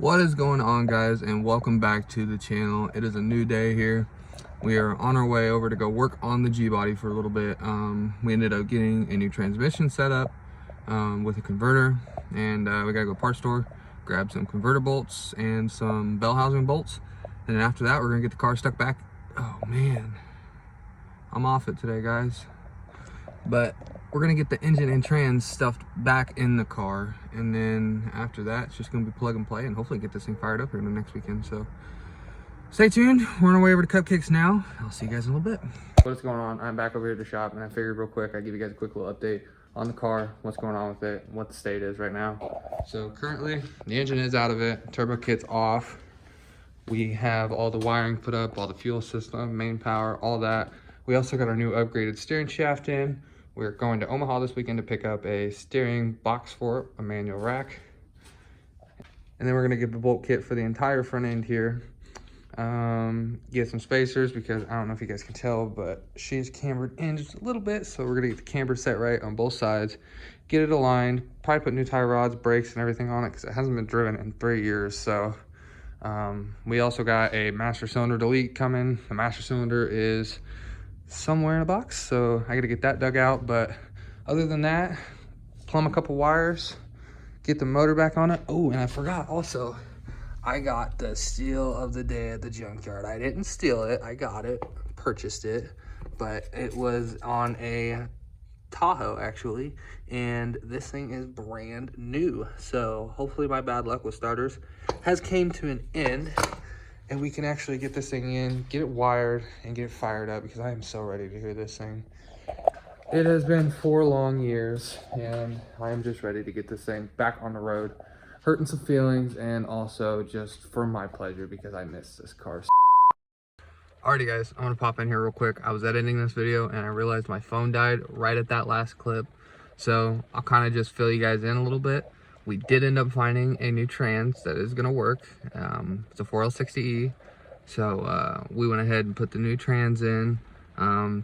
What is going on, guys, and welcome back to the channel. It is a new day here. We are on our way over to go work on the G-body for a little bit. We ended up getting a new transmission set up with a converter, and we gotta go parts store, grab some converter bolts and some bell housing bolts, and then after that we're gonna get the car stuck back. Oh man, I'm off it today, guys, but we're gonna get the engine and trans stuffed back in the car, and then after that it's just gonna be plug and play and hopefully get this thing fired up here in the next weekend. So stay tuned. We're on our way over to Cupcakes now. I'll see you guys in a little bit. What's going on? I'm back over here at the shop, and I figured real quick I'd give you guys a quick little update on the car, what's going on with it, what the state is right now. So currently the engine is out of it, turbo kit's off. We have all the wiring put up, all the fuel system, main power, all that. We also got our new upgraded steering shaft in. We're going to Omaha this weekend to pick up a steering box for it, a manual rack. And then we're gonna get the bolt kit for the entire front end here. Get some spacers because I don't know if you guys can tell, but she's cambered in just a little bit. So we're gonna get the camber set right on both sides, get it aligned, probably put new tie rods, brakes, and everything on it because it hasn't been driven in 3 years. So we also got a master cylinder delete coming. The master cylinder is somewhere in a box, so I gotta get that dug out. But other than that, plumb a couple wires, get the motor back on it. Oh, and I forgot also, I got the steal of the day at the junkyard. I didn't steal it, I got it, purchased it, but it was on a Tahoe actually, and this thing is brand new. So hopefully my bad luck with starters has came to an end, and we can actually get this thing in, get it wired, and get it fired up because I am so ready to hear this thing. It has been 4 long years, and I am just ready to get this thing back on the road. Hurting some feelings, and also just for my pleasure because I miss this car. Alrighty guys, I'm gonna pop in here real quick. I was editing this video and I realized my phone died right at that last clip. So I'll kind of just fill you guys in a little bit. We did end up finding a new trans that is gonna work. It's a 4L60E. So we went ahead and put the new trans in.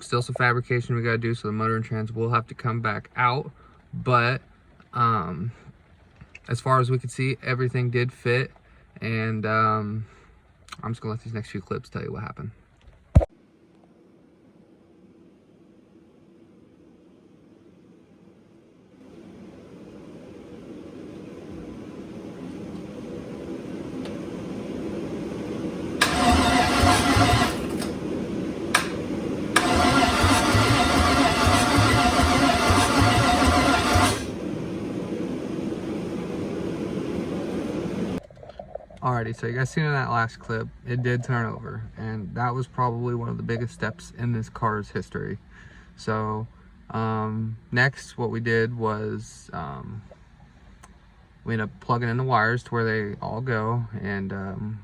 Still some fabrication we gotta do, so the motor and trans will have to come back out. But as far as we could see, everything did fit. And I'm just gonna let these next few clips tell you what happened. Alrighty, so you guys seen in that last clip, it did turn over, and that was probably one of the biggest steps in this car's history. So next what we did was we ended up plugging in the wires to where they all go, and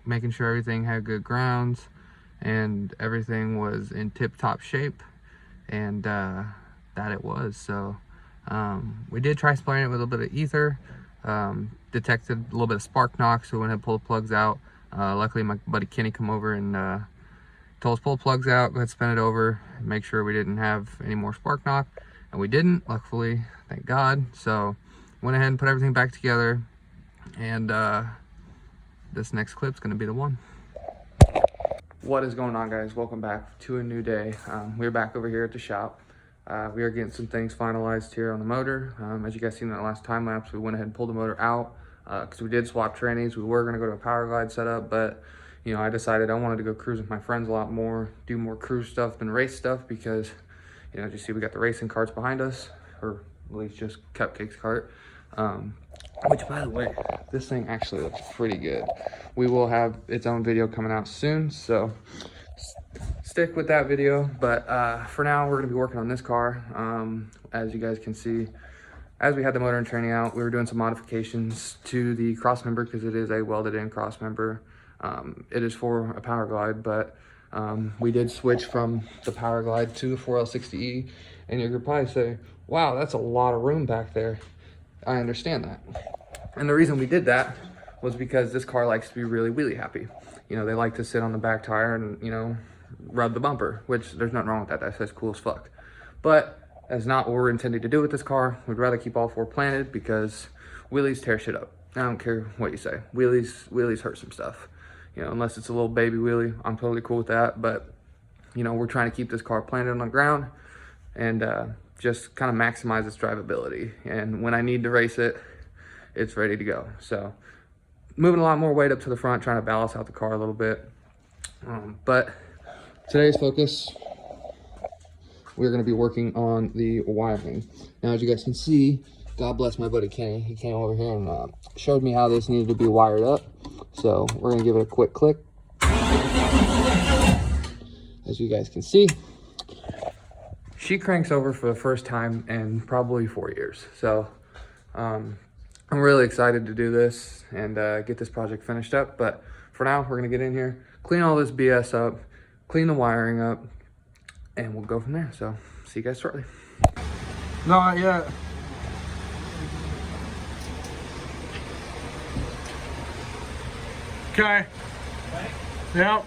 making sure everything had good grounds and everything was in tip-top shape, and that it was. So we did try spraying it with a little bit of ether. Detected a little bit of spark knock, so we went ahead and pulled the plugs out. Luckily my buddy Kenny come over and told us pull the plugs out, go ahead and spin it over, make sure we didn't have any more spark knock, and we didn't, luckily, thank God. So went ahead and put everything back together, and this next clip's gonna be the one. What is going on, guys? Welcome back to a new day. We're back over here at the shop. We are getting some things finalized here on the motor. As you guys seen in that last time lapse, we went ahead and pulled the motor out because we did swap trannies. We were gonna go to a power glide setup, but you know, I decided I wanted to go cruise with my friends a lot more, do more cruise stuff than race stuff, because you know, as you see, we got the racing carts behind us, or at least just Cupcakes cart. Which, by the way, this thing actually looks pretty good. We will have its own video coming out soon, so stick with that video. But for now, we're gonna be working on this car. As you guys can see, as we had the motor and tranny out, we were doing some modifications to the cross member because it is a welded in cross member. It is for a power glide, but we did switch from the power glide to the 4L60E, and you could probably say, wow, that's a lot of room back there. I understand that. And the reason we did that was because this car likes to be really wheelie happy. You know, they like to sit on the back tire and, you know, rub the bumper, which there's nothing wrong with that. That's cool as fuck. But that's not what we're intending to do with this car. We'd rather keep all 4 planted because wheelies tear shit up. I don't care what you say. Wheelies hurt some stuff. You know, unless it's a little baby wheelie, I'm totally cool with that. But, you know, we're trying to keep this car planted on the ground and just kind of maximize its drivability. And when I need to race it, it's ready to go. So moving a lot more weight up to the front, trying to balance out the car a little bit. But today's focus, we're going to be working on the wiring. Now, as you guys can see, God bless my buddy Kenny. He came over here and showed me how this needed to be wired up. So we're going to give it a quick click. As you guys can see, she cranks over for the first time in probably 4 years. So I'm really excited to do this and get this project finished up. But for now, we're going to get in here, clean all this BS up, clean the wiring up, and we'll go from there. So see you guys shortly. No, not yet. Okay. Yep.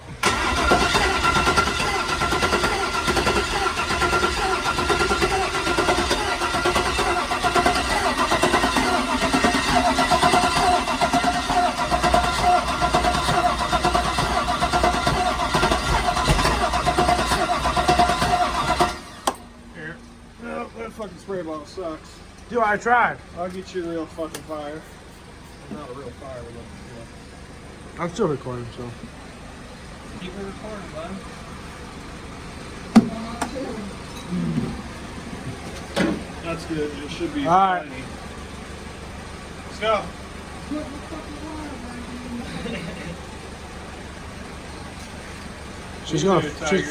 Here. Oh, that fucking spray bottle sucks. Dude, I tried. I'll get you a real fucking fire. Not a real fire, but yeah. I'm still recording, so. Keep it recording, bud. That's good. It should be. All right. Let's go.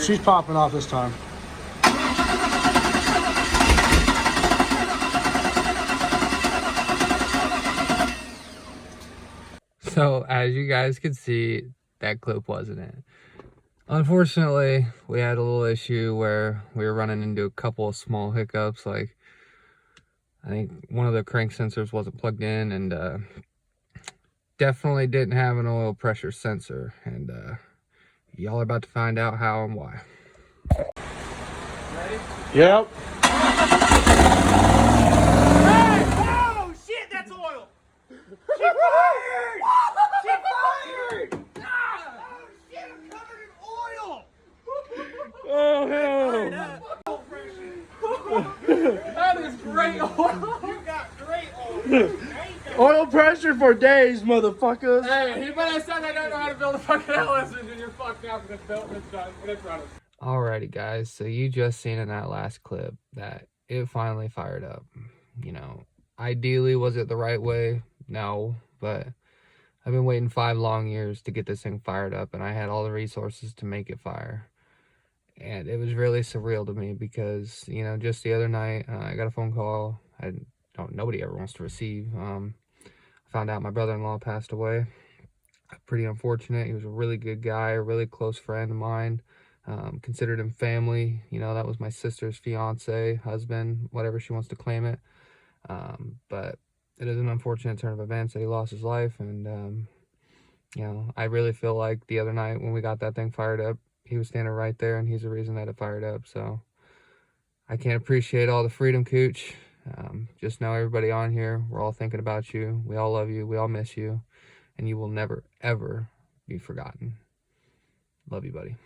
She's popping off this time. So as you guys can see, that clip wasn't it. Unfortunately, we had a little issue where we were running into a couple of small hiccups. Like, I think one of the crank sensors wasn't plugged in, and definitely didn't have an oil pressure sensor. And y'all are about to find out how and why. Ready? Yep. Hey! Oh shit, that's oil! She fired! She fired! Ah! Oh shit, I'm covered in oil! Oh hell! That is great oil! You got great oil! Oil pressure for days, motherfuckers. Hey, anybody that said they don't know how to build a fucking LS engine, you're fucked up for this built this done. It's running. Alrighty guys, so you just seen in that last clip that it finally fired up. You know, ideally, was it the right way? No, but I've been waiting 5 long years to get this thing fired up, and I had all the resources to make it fire. And it was really surreal to me because, you know, just the other night, I got a phone call nobody ever wants to receive. I found out my brother-in-law passed away. Pretty unfortunate. He was a really good guy, a really close friend of mine. Considered him family. You know, that was my sister's fiance, husband, whatever she wants to claim it. But it is an unfortunate turn of events that he lost his life. And, you know, I really feel like the other night when we got that thing fired up, he was standing right there, and he's the reason that it fired up. So I can't appreciate all the freedom, Cooch. Just know everybody on here, we're all thinking about you. We all love you. We all miss you. And you will never, ever be forgotten. Love you, buddy.